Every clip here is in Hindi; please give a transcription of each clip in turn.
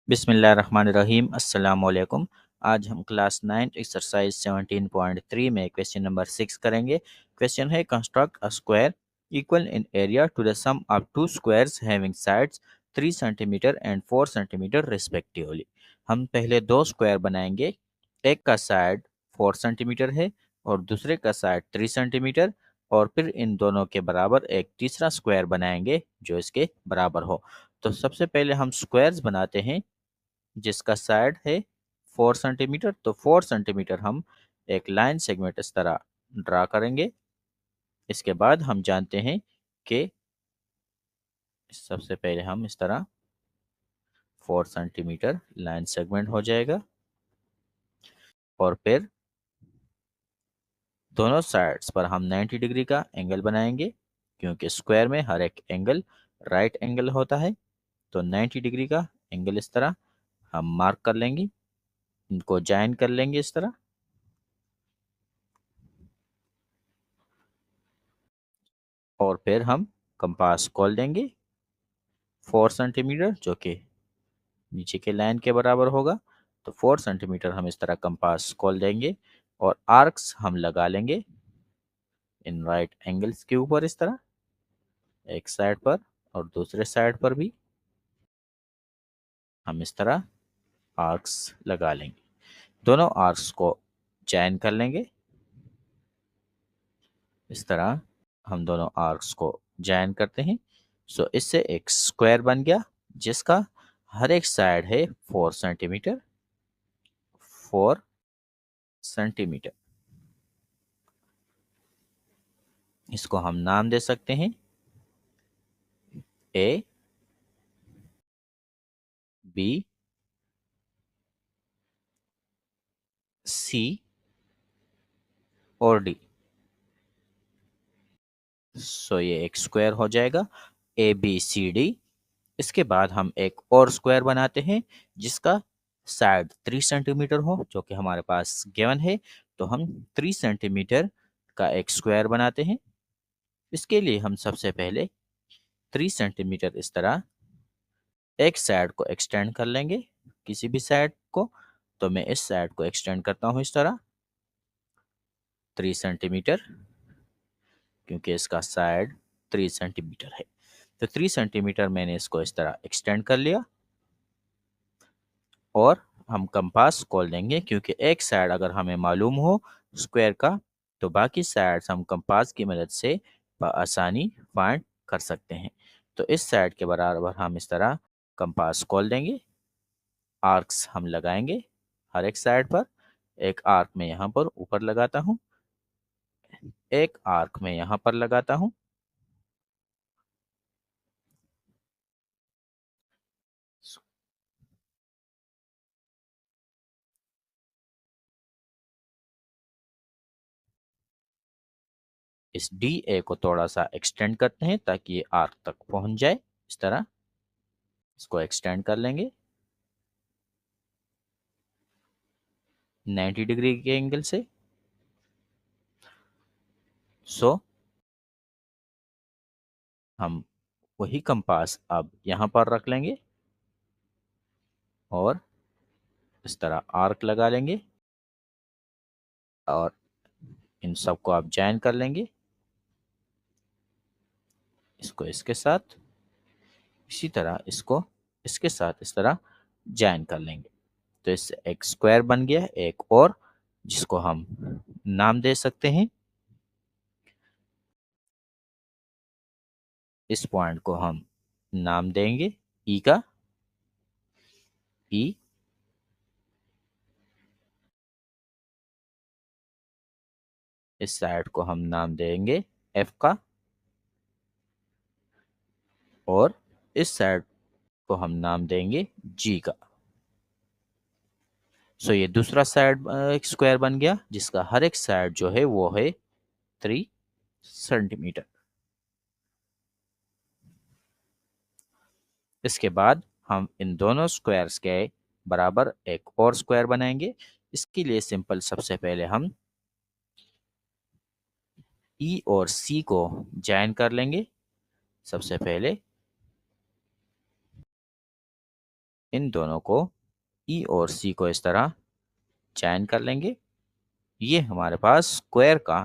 बिस्मिल्लाहिर्रहमानिर्रहीम अस्सलाम वालेकुम। आज हम क्लास 9 एक्सरसाइज 17.3 में क्वेश्चन नंबर 6 करेंगे। क्वेश्चन है construct a square equal in area to the sum of two squares having sides 3 centimetre and 4 centimetre respectively. हम पहले दो स्क्वायर बनाएंगे। एक का साइड 4 सेंटीमीटर है और दूसरे का साइड 3 सेंटीमीटर, और फिर इन दोनों के बराबर एक तीसरा स्क्वायर बनाएंगे जो इसके बराबर हो। तो सबसे पहले हम स्क्वायर्स बनाते हैं जिसका साइड है 4 सेंटीमीटर। तो 4 सेंटीमीटर हम एक लाइन सेगमेंट इस तरह ड्रा करेंगे। इसके बाद हम जानते हैं कि सबसे पहले हम इस तरह 4 सेंटीमीटर लाइन सेगमेंट हो जाएगा, और फिर दोनों साइड्स पर हम 90 डिग्री का एंगल बनाएंगे, क्योंकि स्क्वायर में हर एक एंगल राइट एंगल होता है। तो 90 डिग्री का एंगल इस तरह हम मार्क कर लेंगे, इनको ज्वाइन कर लेंगे इस तरह, और फिर हम कंपास खोल देंगे 4 सेंटीमीटर, जो कि नीचे के लाइन के बराबर होगा। तो 4 सेंटीमीटर हम इस तरह कंपास खोल देंगे और आर्क्स हम लगा लेंगे इन राइट एंगल्स के ऊपर इस तरह, एक साइड पर और दूसरे साइड पर भी हम इस तरह आर्क्स लगा लेंगे। दोनों आर्क्स को ज्वाइन कर लेंगे इस तरह। हम दोनों आर्क्स को ज्वाइन करते हैं। सो इससे एक स्क्वायर बन गया जिसका हर एक साइड है 4 सेंटीमीटर, 4 सेंटीमीटर। इसको हम नाम दे सकते हैं ए, बी, सी और डी। सो ये एक स्क्वायर हो जाएगा ए बी सी डी। इसके बाद हम एक और स्क्वायर बनाते हैं जिसका साइड 3 सेंटीमीटर हो, जो कि हमारे पास गिवन है। तो हम 3 सेंटीमीटर का एक स्क्वायर बनाते हैं। इसके लिए हम सबसे पहले 3 सेंटीमीटर इस तरह एक साइड को एक्सटेंड कर लेंगे, किसी भी साइड को। तो मैं इस साइड को एक्सटेंड करता हूँ इस तरह 3 सेंटीमीटर, क्योंकि इसका साइड 3 सेंटीमीटर है। तो 3 सेंटीमीटर मैंने इसको इस तरह एक्सटेंड कर लिया, और हम कंपास खोल देंगे, क्योंकि एक साइड अगर हमें मालूम हो स्क्वायर का तो बाकी साइड्स हम कंपास की मदद से आसानी फाइंड कर सकते हैं। तो इस साइड के बराबर हम इस तरह कंपास खोल देंगे, आर्क्स हम लगाएंगे हर एक साइड पर। एक आर्क में यहाँ पर ऊपर लगाता हूँ, एक आर्क में यहाँ पर लगाता हूँ। इस डी ए को थोड़ा सा एक्सटेंड करते हैं ताकि ये आर्क तक पहुंच जाए इस तरह। इसको एक्सटेंड कर लेंगे 90 डिग्री के एंगल से। सो हम वही कंपास अब यहाँ पर रख लेंगे और इस तरह आर्क लगा लेंगे, और इन सबको आप ज्वाइन कर लेंगे इसको इसके साथ। इसी तरह इसको इसके साथ इस तरह ज्वाइन कर लेंगे। तो इससे एक स्क्वायर बन गया एक और, जिसको हम नाम दे सकते हैं। इस पॉइंट को हम नाम देंगे ई का, ई। इस साइड को हम नाम देंगे एफ का, और इस साइड को हम नाम देंगे जी का। सो ये दूसरा साइड एक स्क्वायर बन गया जिसका हर एक साइड जो है वो है 3 सेंटीमीटर। इसके बाद हम इन दोनों स्क्वायर्स के बराबर एक और स्क्वायर बनाएंगे। इसके लिए सिंपल सबसे पहले हम ई और सी को ज्वाइन कर लेंगे सबसे पहले। इन दोनों को ई और सी को इस तरह चयन कर लेंगे। ये हमारे पास स्क्वायर का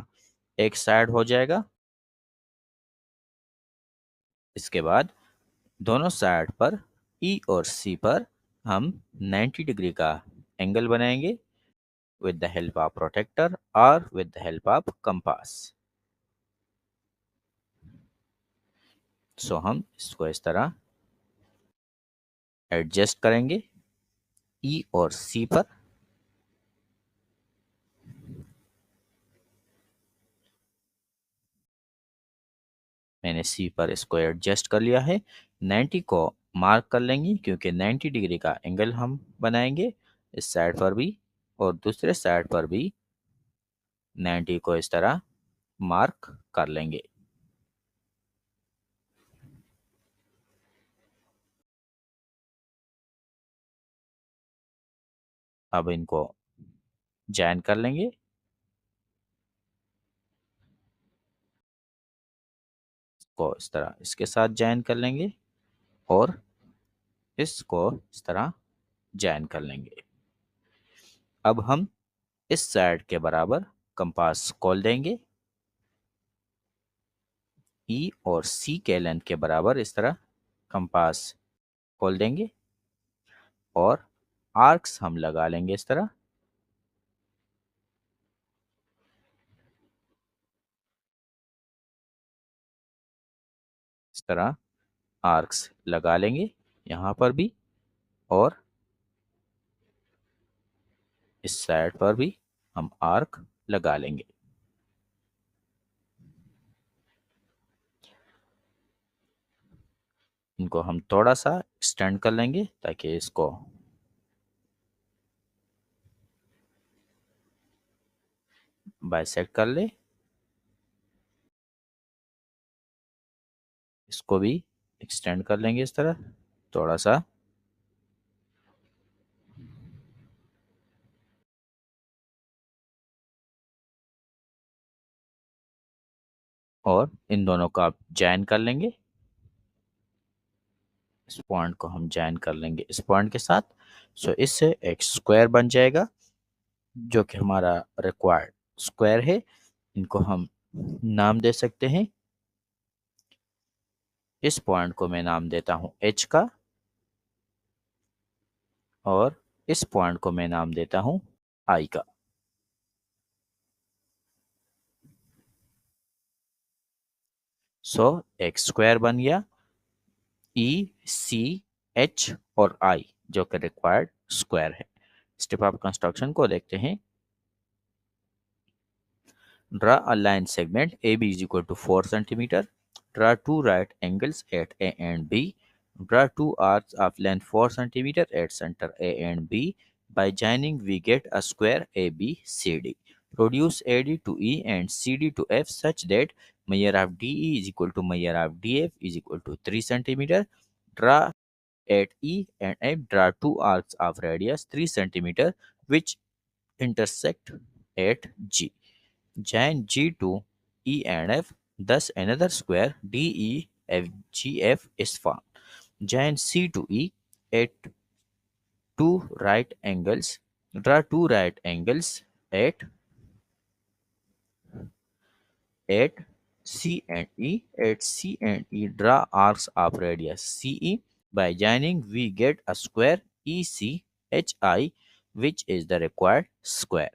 एक साइड हो जाएगा। इसके बाद दोनों साइड पर ई और सी पर हम 90 डिग्री का एंगल बनाएंगे with the help of protector or with the help of compass। हम इसको इस तरह एडजस्ट करेंगे ई और सी पर। मैंने सी पर इसको एडजस्ट कर लिया है। 90 को मार्क कर लेंगे क्योंकि 90 डिग्री का एंगल हम बनाएंगे इस साइड पर भी और दूसरे साइड पर भी 90 को इस तरह मार्क कर लेंगे। अब इनको जॉइन कर लेंगे। इसको इस तरह इसके साथ जॉइन कर लेंगे और इसको इस तरह जॉइन कर लेंगे। अब हम इस साइड के बराबर कंपास खोल देंगे। ई और सी के लेंथ के बराबर इस तरह कंपास खोल देंगे और आर्क्स हम लगा लेंगे इस तरह। इस तरह आर्क्स लगा लेंगे यहाँ पर भी और इस साइड पर भी हम आर्क लगा लेंगे। इनको हम थोड़ा सा एक्सटेंड कर लेंगे ताकि इसको बाइसेक्ट कर ले। इसको भी एक्सटेंड कर लेंगे इस तरह थोड़ा सा। और इन दोनों को आप जॉइन कर लेंगे। इस पॉइंट को हम जॉइन कर लेंगे इस पॉइंट के साथ। इससे एक स्क्वायर बन जाएगा जो कि हमारा रिक्वायर्ड स्क्वायर है। इनको हम नाम दे सकते हैं। इस पॉइंट को मैं नाम देता हूं एच का और इस पॉइंट को मैं नाम देता हूं आई का। एक स्क्वायर बन गया ई सी एच और आई जो कि रिक्वायर्ड स्क्वायर है। स्टेप ऑफ कंस्ट्रक्शन को देखते हैं। Draw a line segment AB is equal to 4 centimeter. Draw two right angles at A and B. Draw two arcs of length 4 centimeter at center A and B. By joining, we get a square ABCD. Produce AD to E and CD to F such that measure of DE is equal to measure of DF is equal to 3 centimeter. Draw at E and F. Draw two arcs of radius 3 centimeter which intersect at G. Join G to E and F, thus another square DEFGF is formed. Join C to E at two right angles. Draw two right angles at C and E. At C and E, draw arcs of radius CE. By joining, we get a square ECHI, which is the required square.